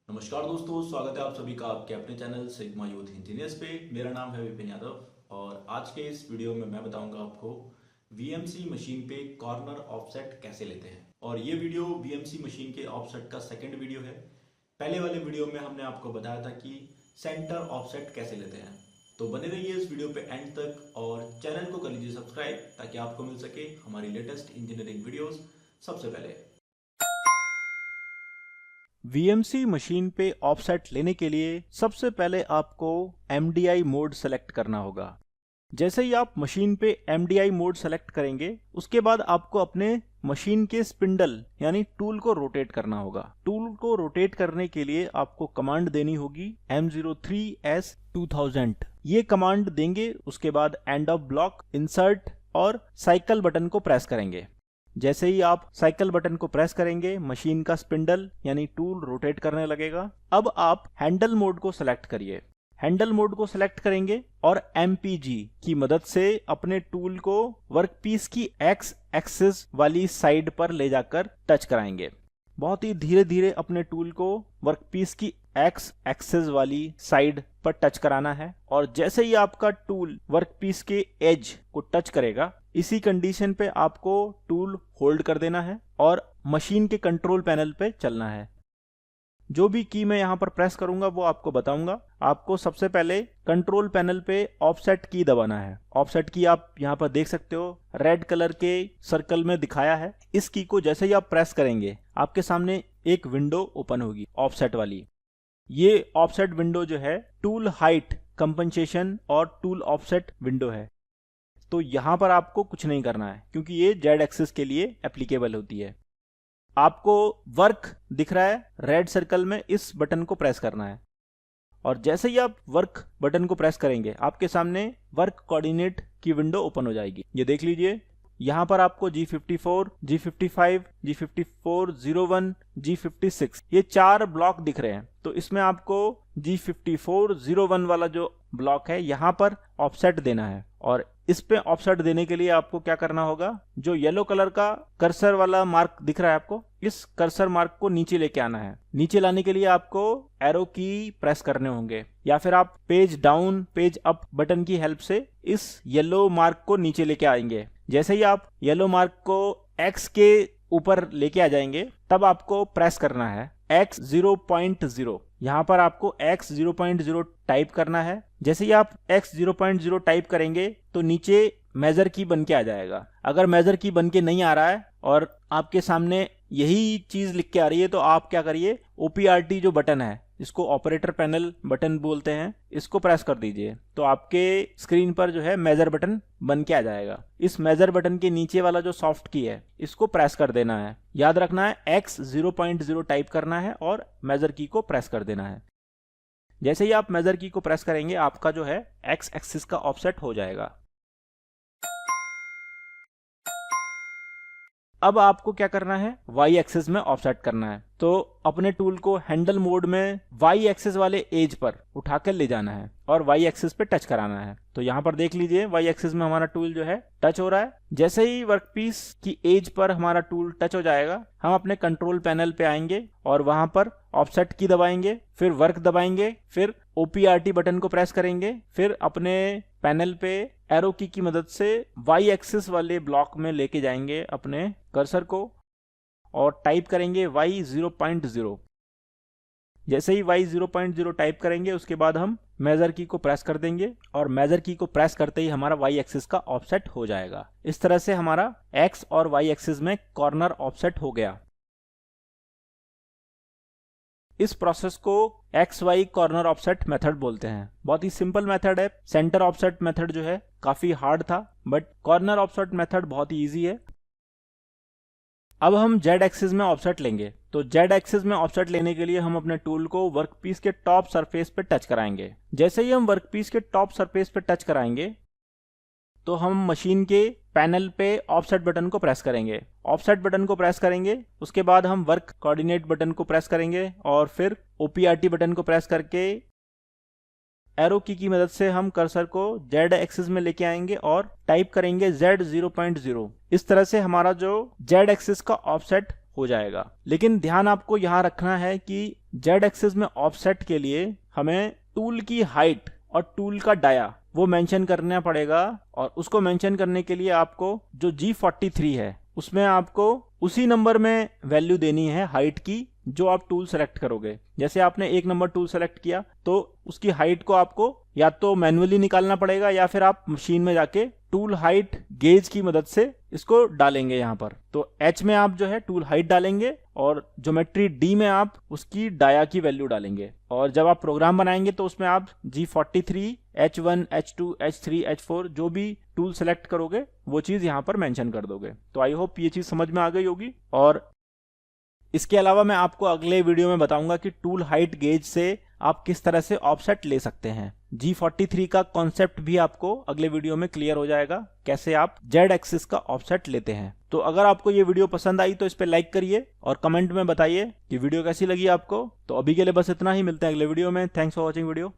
नमस्कार दोस्तों, स्वागत है आप सभी का आपके अपने चैनल सिग्मा यूथ इंजीनियर्स पे। मेरा नाम है विपिन यादव और आज के इस वीडियो में मैं बताऊंगा आपको वीएमसी मशीन पे कॉर्नर ऑफसेट कैसे लेते हैं। और ये वीडियो वीएमसी मशीन के ऑफसेट का सेकंड वीडियो है। पहले वाले वीडियो में हमने आपको बताया था कि सेंटर ऑफसेट कैसे लेते हैं। तो बने रहिए इस वीडियो पे एंड तक और चैनल को कर लीजिए सब्सक्राइब ताकि आपको मिल सके हमारी लेटेस्ट इंजीनियरिंग वीडियोस सबसे पहले। वीएमसी मशीन पे ऑफसेट लेने के लिए सबसे पहले आपको एमडीआई मोड सेलेक्ट करना होगा। जैसे ही आप मशीन पे एमडीआई मोड सेलेक्ट करेंगे उसके बाद आपको अपने मशीन के स्पिंडल यानी टूल को रोटेट करना होगा। टूल को रोटेट करने के लिए आपको कमांड देनी होगी M03S2000। ये कमांड देंगे उसके बाद एंड ऑफ ब्लॉक, इंसर्ट और साइकिल बटन को प्रेस करेंगे। जैसे ही आप साइकिल बटन को प्रेस करेंगे मशीन का स्पिंडल यानी टूल रोटेट करने लगेगा। अब आप हैंडल मोड को सिलेक्ट करिए। हैंडल मोड को सिलेक्ट करेंगे और एमपीजी की मदद से अपने टूल को वर्कपीस की एक्स एक्सिस वाली साइड पर ले जाकर टच कराएंगे। बहुत ही धीरे धीरे अपने टूल को वर्कपीस की एक्स एक्सिस वाली साइड पर टच कराना है और जैसे ही आपका टूल वर्कपीस के एज को टच करेगा इसी कंडीशन पे आपको टूल होल्ड कर देना है और मशीन के कंट्रोल पैनल पे चलना है। जो भी की मैं यहाँ पर प्रेस करूंगा वो आपको बताऊंगा। आपको सबसे पहले कंट्रोल पैनल पे ऑफसेट की दबाना है। ऑफसेट की आप यहाँ पर देख सकते हो, रेड कलर के सर्कल में दिखाया है। इस की को जैसे ही आप प्रेस करेंगे आपके सामने एक विंडो ओपन होगी ऑफसेट वाली। ये ऑफसेट विंडो जो है टूल हाइट कंपनसेशन और टूल ऑफसेट विंडो है। तो यहां पर आपको कुछ नहीं करना है क्योंकि ये जेड एक्सिस के लिए एप्लीकेबल होती है। आपको वर्क दिख रहा है रेड सर्कल में, इस बटन को प्रेस करना है और जैसे ही आप वर्क बटन को प्रेस करेंगे आपके सामने वर्क कोऑर्डिनेट की विंडो ओपन हो जाएगी। ये देख लीजिए, यहां पर आपको G54, G55, G5401, G56 ये 4 ब्लॉक दिख रहे हैं। तो इसमें आपको G5401 वाला जो ब्लॉक है यहां पर ऑफसेट देना है और इस पे ऑफसेट देने के लिए आपको क्या करना होगा, जो येलो कलर का कर्सर वाला मार्क दिख रहा है आपको, इस कर्सर मार्क को नीचे लेके आना है। नीचे लाने के लिए आपको एरो की प्रेस करने होंगे या फिर आप page down page up button की हेल्प से इस येलो मार्क को नीचे लेके आएंगे। जैसे ही आप येलो मार्क को X के ऊपर लेके आ जाएंगे तब आपको प्रेस करना है X 0.0। यहाँ पर आपको X 0.0 टाइप करना है। जैसे ही आप X 0.0 टाइप करेंगे तो नीचे मेजर की बन के आ जाएगा। अगर मेजर की बन के नहीं आ रहा है और आपके सामने यही चीज लिख के आ रही है तो आप क्या करिए, OPRT जो बटन है इसको ऑपरेटर पैनल बटन बोलते हैं, इसको प्रेस कर दीजिए तो आपके स्क्रीन पर जो है मेजर बटन बन के आ जाएगा। इस मेजर बटन के नीचे वाला जो सॉफ्ट की है इसको प्रेस कर देना है। याद रखना है X 0.0 टाइप करना है और मेजर की को प्रेस कर देना है। जैसे ही आप मेजर की को प्रेस करेंगे आपका जो है एक्स एक्सिस का ऑफसेट हो जाएगा। अब आपको क्या करना है, वाई एक्सिस में ऑफसेट करना है। तो अपने टूल को हैंडल मोड में वाई एक्सिस वाले एज पर उठाकर ले जाना है और वाई एक्सिस पे टच कराना है। तो यहाँ पर देख लीजिए वाई एक्सिस में हमारा टूल जो है टच हो रहा है। जैसे ही वर्कपीस की एज पर हमारा टूल टच हो जाएगा हम अपने कंट्रोल पैनल पे आएंगे और वहां पर ऑफसेट की दबाएंगे, फिर वर्क दबाएंगे, फिर OPRT बटन को प्रेस करेंगे, फिर अपने पैनल पे एरो की मदद से वाई एक्सिस वाले ब्लॉक में लेके जाएंगे अपने कर्सर को और टाइप करेंगे Y 0.0। जैसे ही Y 0.0 टाइप करेंगे उसके बाद हम मेजर की को प्रेस कर देंगे और मेजर की को प्रेस करते ही हमारा Y एक्सिस का ऑफसेट हो जाएगा। इस तरह से हमारा X और Y एक्सिस में कॉर्नर ऑफसेट हो गया। इस प्रोसेस को XY कॉर्नर ऑफसेट मेथड बोलते हैं। बहुत ही सिंपल मेथड है। सेंटर ऑफसेट मेथड जो है काफी हार्ड था बट कॉर्नर ऑफसेट मेथड बहुत ही इजी है। अब हम Z एक्सिस में ऑफसेट लेंगे। तो Z एक्सिस में ऑफसेट लेने के लिए हम अपने टूल को वर्कपीस के टॉप सरफेस पे टच कराएंगे। जैसे ही हम वर्कपीस के टॉप सरफेस पे टच कराएंगे तो हम मशीन के पैनल पे ऑफसेट बटन को प्रेस करेंगे। ऑफसेट बटन को प्रेस करेंगे उसके बाद हम वर्क कोऑर्डिनेट बटन को प्रेस करेंगे और फिर OPRT बटन को प्रेस करके एरो की मदद से हम कर्सर को Z एक्सिस में लेके आएंगे और टाइप करेंगे Z 0.0। इस तरह से हमारा जो Z एक्सिस का ऑफसेट हो जाएगा। लेकिन ध्यान आपको यहाँ रखना है कि जेड एक्सिस में ऑफसेट के लिए हमें टूल की हाइट और टूल का डाया वो मेंशन करना पड़ेगा, और उसको मेंशन करने के लिए आपको जो G43 है उसमें आपको उसी नंबर में वैल्यू देनी है हाइट की जो आप टूल सेलेक्ट करोगे। जैसे आपने 1 नंबर टूल सेलेक्ट किया तो उसकी हाइट को आपको या तो मैन्युअली निकालना पड़ेगा या फिर आप मशीन में जाके टूल हाइट गेज की मदद से इसको डालेंगे यहाँ पर। तो H में आप जो है टूल हाइट डालेंगे और ज्योमेट्री D में आप उसकी डाया की वैल्यू डालेंगे, और जब आप प्रोग्राम बनाएंगे तो उसमें आप G43, H1, H2, H3, H4 जो भी टूल सेलेक्ट करोगे वो चीज़ यहाँ पर मेंशन कर दोगे। तो आई होप ये चीज़ समझ में आ गई होगी। और इसके अलावा मैं आपको अगले वीडियो में बताऊंगा कि टूल हाइट गेज से आप किस तरह से ऑफसेट ले सकते हैं। G43 का कॉन्सेप्ट भी आपको अगले वीडियो में क्लियर हो जाएगा, कैसे आप जेड एक्सिस का ऑफसेट लेते हैं। तो अगर आपको ये वीडियो पसंद आई तो इस पे लाइक करिए और कमेंट में बताइए कि वीडियो कैसी लगी आपको। तो अभी के लिए बस इतना ही, मिलते हैं अगले वीडियो में। Thanks for watching video.